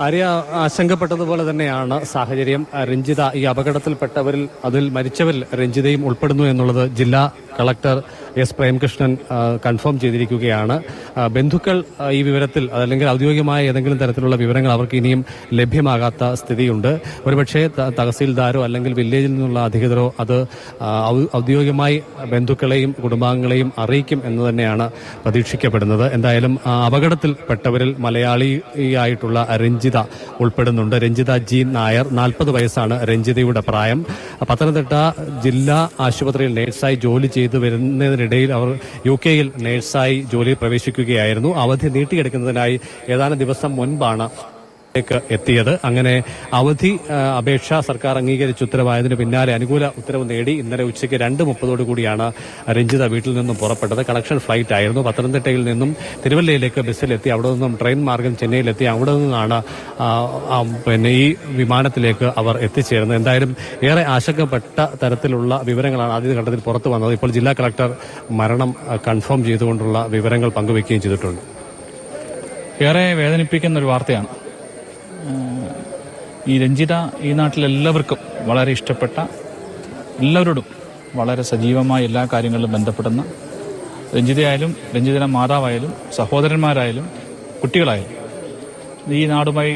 ആര്യ ആശങ്കപ്പെട്ടതുപോലെ തന്നെയാണ് സാഹചര്യം. രഞ്ജിത ഈ അപകടത്തിൽപ്പെട്ടവരിൽ അതിൽ മരിച്ചവരിൽ രഞ്ജിതയും ഉൾപ്പെടുന്നു എന്നുള്ളത് ജില്ലാ കളക്ടർ എസ് പ്രേംകൃഷ്ണൻ കൺഫേം ചെയ്തിരിക്കുകയാണ്. ബന്ധുക്കൾ ഈ വിവരത്തിൽ അതല്ലെങ്കിൽ ഔദ്യോഗികമായ ഏതെങ്കിലും തരത്തിലുള്ള വിവരങ്ങൾ അവർക്ക് ഇനിയും ലഭ്യമാകാത്ത സ്ഥിതിയുണ്ട്. ഒരുപക്ഷെ തഹസീൽദാരോ അല്ലെങ്കിൽ വില്ലേജിൽ നിന്നുള്ള അധികൃതരോ അത് ഔദ്യോഗികമായി ബന്ധുക്കളെയും കുടുംബാംഗങ്ങളെയും അറിയിക്കും എന്ന് തന്നെയാണ് പ്രതീക്ഷിക്കപ്പെടുന്നത്. എന്തായാലും അപകടത്തിൽപ്പെട്ടവരിൽ മലയാളിയായിട്ടുള്ള രഞ്ജിത ഉൾപ്പെടുന്നുണ്ട്. രഞ്ജിത ജി നായർ, 40 വയസ്സാണ് രഞ്ജിതയുടെ പ്രായം. പത്തനംതിട്ട ജില്ലാ ആശുപത്രിയിൽ നഴ്സായി ജോലി ചെയ്തു വരുന്നതിനിടയിൽ അവർ UK-യിൽ നഴ്സായി ജോലിയിൽ പ്രവേശിക്കുകയായിരുന്നു. അവധി നീട്ടിയെടുക്കുന്നതിനായി ഏതാനും ദിവസം മുൻപാണ് എത്തിയത്. അങ്ങനെ അവധി അപേക്ഷ സർക്കാർ അംഗീകരിച്ച് ഉത്തരവായതിനു പിന്നാലെ അനുകൂല ഉത്തരവ് നേടി ഇന്നലെ ഉച്ചയ്ക്ക് 2:30 കൂടിയാണ് രഞ്ജിത വീട്ടിൽ നിന്നും പുറപ്പെട്ടത്. കണക്ഷൻ ഫ്ലൈറ്റ് ആയിരുന്നു. പത്തനംതിട്ടയിൽ നിന്നും തിരുവല്ലയിലേക്ക് ബസ്സിലെത്തി അവിടെ നിന്നും ട്രെയിൻ മാർഗം ചെന്നൈയിലെത്തി അവിടെ നിന്നാണ് ഈ വിമാനത്തിലേക്ക് അവർ എത്തിച്ചേർന്നത്. എന്തായാലും ഏറെ ആശങ്കപ്പെട്ട തരത്തിലുള്ള വിവരങ്ങളാണ് ആദ്യഘട്ടത്തിൽ പുറത്തു വന്നത്. ഇപ്പോൾ ജില്ലാ കളക്ടർ മരണം കൺഫേം ചെയ്തുകൊണ്ടുള്ള വിവരങ്ങൾ പങ്കുവയ്ക്കുകയും ചെയ്തിട്ടുണ്ട്. ഏറെ വേദനിപ്പിക്കുന്ന ഒരു വാർത്തയാണ്. ഈ രഞ്ജിത ഈ നാട്ടിലെല്ലാവർക്കും വളരെ ഇഷ്ടപ്പെട്ട, എല്ലാവരോടും വളരെ സജീവമായ എല്ലാ കാര്യങ്ങളിലും ബന്ധപ്പെടുന്ന, രഞ്ജിതയായാലും രഞ്ജിതയുടെ മാതാവായാലും സഹോദരന്മാരായാലും കുട്ടികളായാലും ഈ നാടുമായി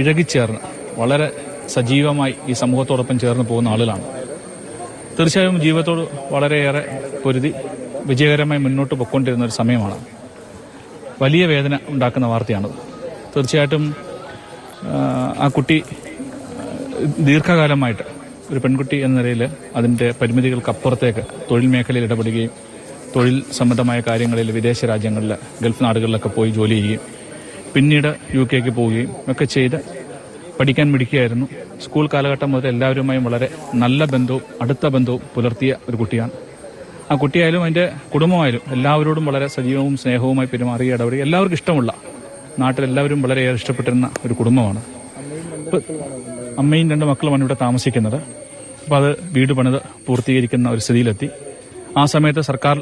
ഇഴകിച്ചേർന്ന് വളരെ സജീവമായി ഈ സമൂഹത്തോടൊപ്പം ചേർന്ന് പോകുന്ന ആളുകളാണ്. തീർച്ചയായും ജീവിതത്തോട് വളരെയേറെ പൊരുതി വിജയകരമായി മുന്നോട്ട് പൊയ്ക്കൊണ്ടിരുന്ന ഒരു സമയമാണ്. വലിയ വേദന ഉണ്ടാക്കുന്ന വാർത്തയാണത്. തീർച്ചയായിട്ടും ആ കുട്ടി ദീർഘകാലമായിട്ട് ഒരു പെൺകുട്ടി എന്ന നിലയിൽ അതിൻ്റെ പരിമിതികൾക്കപ്പുറത്തേക്ക് തൊഴിൽ മേഖലയിൽ ഇടപെടുകയും തൊഴിൽ സംബന്ധമായ കാര്യങ്ങളിൽ വിദേശ രാജ്യങ്ങളിൽ ഗൾഫ് നാടുകളിലൊക്കെ പോയി ജോലി ചെയ്യുകയും പിന്നീട് UK-ക്ക് പോവുകയും ഒക്കെ ചെയ്ത് പഠിക്കാൻ മിടിക്കുകയായിരുന്നു. സ്കൂൾ കാലഘട്ടം മുതൽ എല്ലാവരുമായും വളരെ നല്ല ബന്ധവും അടുത്ത ബന്ധവും പുലർത്തിയ ഒരു കുട്ടിയാണ്. ആ കുട്ടിയായാലും അതിൻ്റെ കുടുംബമായാലും എല്ലാവരോടും വളരെ സജീവവും സ്നേഹവുമായി പെരുമാറുക, ഇടപെടുക, എല്ലാവർക്കും ഇഷ്ടമുള്ള, നാട്ടിലെല്ലാവരും വളരെയേറെ ഇഷ്ടപ്പെട്ടിരുന്ന ഒരു കുടുംബമാണ്. അമ്മയും 2 മക്കളുമാണ് ഇവിടെ താമസിക്കുന്നത്. അപ്പോൾ അത് വീട് പണിത് പൂർത്തീകരിക്കുന്ന ഒരു സ്ഥിതിയിലെത്തി. ആ സമയത്ത് സർക്കാർ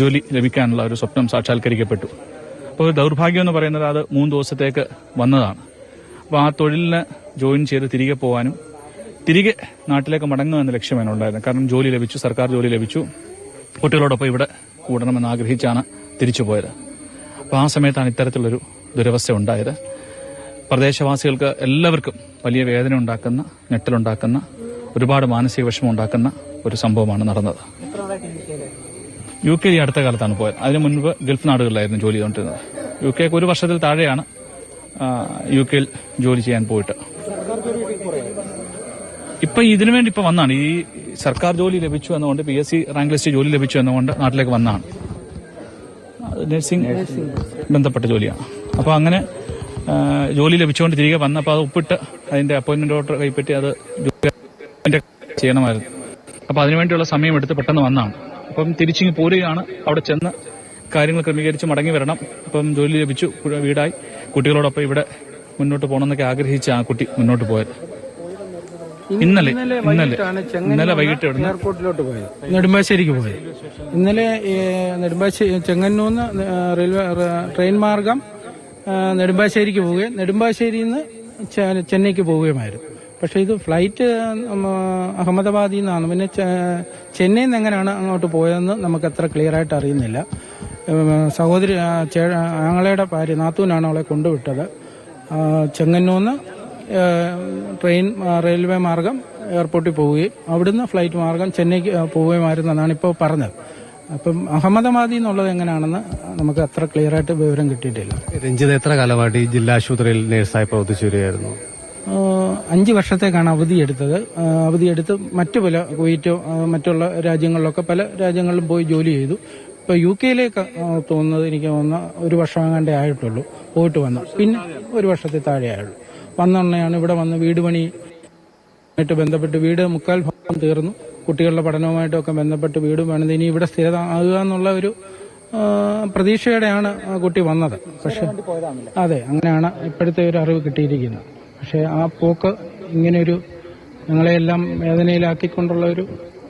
ജോലി ലഭിക്കാനുള്ള ഒരു സ്വപ്നം സാക്ഷാത്കരിക്കപ്പെട്ടു. അപ്പോൾ ഒരു ദൗർഭാഗ്യം എന്ന് പറയുന്നത് അത് 3 ദിവസത്തേക്ക് വന്നതാണ്. അപ്പോൾ ആ തൊഴിലിന് ജോയിൻ ചെയ്ത് തിരികെ പോകാനും തിരികെ നാട്ടിലേക്ക് മടങ്ങുക എന്ന ലക്ഷ്യമാണ് ഉണ്ടായിരുന്നത്. കാരണം ജോലി ലഭിച്ചു, സർക്കാർ ജോലി ലഭിച്ചു, കുട്ടികളോടൊപ്പം ഇവിടെ കൂടണമെന്ന് ആഗ്രഹിച്ചാണ് തിരിച്ചു പോയത്. അപ്പോൾ ആ സമയത്താണ് ഇത്തരത്തിലുള്ളൊരു ദുരവസ്ഥ ഉണ്ടായത്. പ്രദേശവാസികൾക്ക് എല്ലാവർക്കും വലിയ വേദന ഉണ്ടാക്കുന്ന, ഞെട്ടലുണ്ടാക്കുന്ന, ഒരുപാട് മാനസിക വിഷമം ഉണ്ടാക്കുന്ന ഒരു സംഭവമാണ് നടന്നത്. UK അടുത്ത കാലത്താണ് പോയത്. അതിനു മുൻപ് ഗൾഫ് നാടുകളിലായിരുന്നു ജോലി ചെയ്തുകൊണ്ടിരുന്നത്. UK-ക്ക് 1 വർഷത്തിൽ താഴെയാണ് UK-യിൽ ജോലി ചെയ്യാൻ പോയിട്ട്. ഇപ്പൊ ഇതിനുവേണ്ടി ഇപ്പൊ വന്നാണ്, ഈ സർക്കാർ ജോലി ലഭിച്ചു എന്നുകൊണ്ട്, PSC റാങ്ക് ലിസ്റ്റ് ജോലി ലഭിച്ചു എന്നുകൊണ്ട് നാട്ടിലേക്ക് വന്നാണ്. നഴ്സിംഗ് ബന്ധപ്പെട്ട ജോലിയാണ്. അപ്പോൾ അങ്ങനെ ജോലി ലഭിച്ചുകൊണ്ട് തിരികെ വന്നപ്പോൾ അത് ഒപ്പിട്ട് അതിന്റെ അപ്പോയിന്റ്മെന്റ് ഓർഡർ കൈപ്പറ്റി അത് ചെയ്യണമായിരുന്നു. അപ്പോൾ അതിനുവേണ്ടിയുള്ള സമയമെടുത്ത് പെട്ടെന്ന് വന്നാണ്. അപ്പം തിരിച്ചിങ്ങ് പോരുകയാണ്. അവിടെ ചെന്ന് കാര്യങ്ങൾ ക്രമീകരിച്ച് മടങ്ങി വരണം. അപ്പം ജോലി ലഭിച്ചു, വീടായി, കുട്ടികളോടൊപ്പം ഇവിടെ മുന്നോട്ട് പോകണമെന്നൊക്കെ ആഗ്രഹിച്ച ആ കുട്ടി മുന്നോട്ട് പോയത്. ഇന്നലെ വൈകിട്ട് എയർപോർട്ടിലോട്ട് പോയത്, നെടുമ്പാശ്ശേരിക്ക് പോയത്. ഇന്നലെ ചെങ്ങന്നൂന്ന് റെയിൽവേ ട്രെയിൻ മാർഗം നെടുമ്പാശ്ശേരിക്ക് പോവുകയും നെടുമ്പാശ്ശേരിയിൽ നിന്ന് ചെന്നൈക്ക് പോവുകയുമായിരുന്നു. പക്ഷെ ഇത് ഫ്ലൈറ്റ് അഹമ്മദാബാദിൽ നിന്നാണ്. പിന്നെ ചെന്നൈയിൽ നിന്ന് എങ്ങനെയാണ് അങ്ങോട്ട് പോയതെന്ന് നമുക്ക് അത്ര ക്ലിയർ ആയിട്ട് അറിയുന്നില്ല. സഹോദരി ആങ്ങളയുടെ ഭാര്യ നാത്തൂനാണ് അവളെ കൊണ്ടുവിട്ടത്. ചെങ്ങന്നൂന്ന് ട്രെയിൻ റെയിൽവേ മാർഗം എയർപോർട്ടിൽ പോവുകയും അവിടുന്ന് ഫ്ലൈറ്റ് മാർഗം ചെന്നൈക്ക് പോവുകയുമായിരുന്നെന്നാണ് ഇപ്പോൾ പറഞ്ഞത്. അപ്പം അഹമ്മദാബാദിൽ നിന്നുള്ളത് എങ്ങനെയാണെന്ന് നമുക്ക് അത്ര ക്ലിയർ ആയിട്ട് വിവരം കിട്ടിയിട്ടില്ല. രഞ്ജിത എത്ര കാലമായിട്ട് ഈ ജില്ലാ ആശുപത്രിയിൽ നഴ്സായി പ്രവർത്തിച്ചു വരികയായിരുന്നു? 5 വർഷത്തേക്കാണ് അവധിയെടുത്തത്. അവധിയെടുത്ത് മറ്റു പല കുവൈറ്റോ മറ്റുള്ള രാജ്യങ്ങളിലൊക്കെ പല രാജ്യങ്ങളിലും പോയി ജോലി ചെയ്തു. ഇപ്പോൾ UK-യിലേക്ക് തോന്നുന്നത് എനിക്ക് തോന്നുന്ന 1 വർഷം അങ്ങാണ്ടേ ആയിട്ടുള്ളൂ പോയിട്ട് വന്നു. പിന്നെ 1 വർഷത്തിൽ താഴെ ആയുള്ളൂ. വന്നുടനെയാണ് ഇവിടെ വന്ന് വീട് പണിയായിട്ട് ബന്ധപ്പെട്ട് വീട് 3/4 ഭാഗം തീർന്നു. കുട്ടികളുടെ പഠനവുമായിട്ടൊക്കെ ബന്ധപ്പെട്ട് വീട് പണിത് ഇനി ഇവിടെ സ്ഥിരമാകുക എന്നുള്ള ഒരു പ്രതീക്ഷയോടെയാണ് കുട്ടി വന്നത്. പക്ഷെ അതെ, അങ്ങനെയാണ് ഇപ്പോഴത്തെ ഒരു അറിവ് കിട്ടിയിരിക്കുന്നത്. പക്ഷെ ആ പോക്ക് ഇങ്ങനെയൊരു ഞങ്ങളെയെല്ലാം വേദനയിലാക്കിക്കൊണ്ടുള്ള ഒരു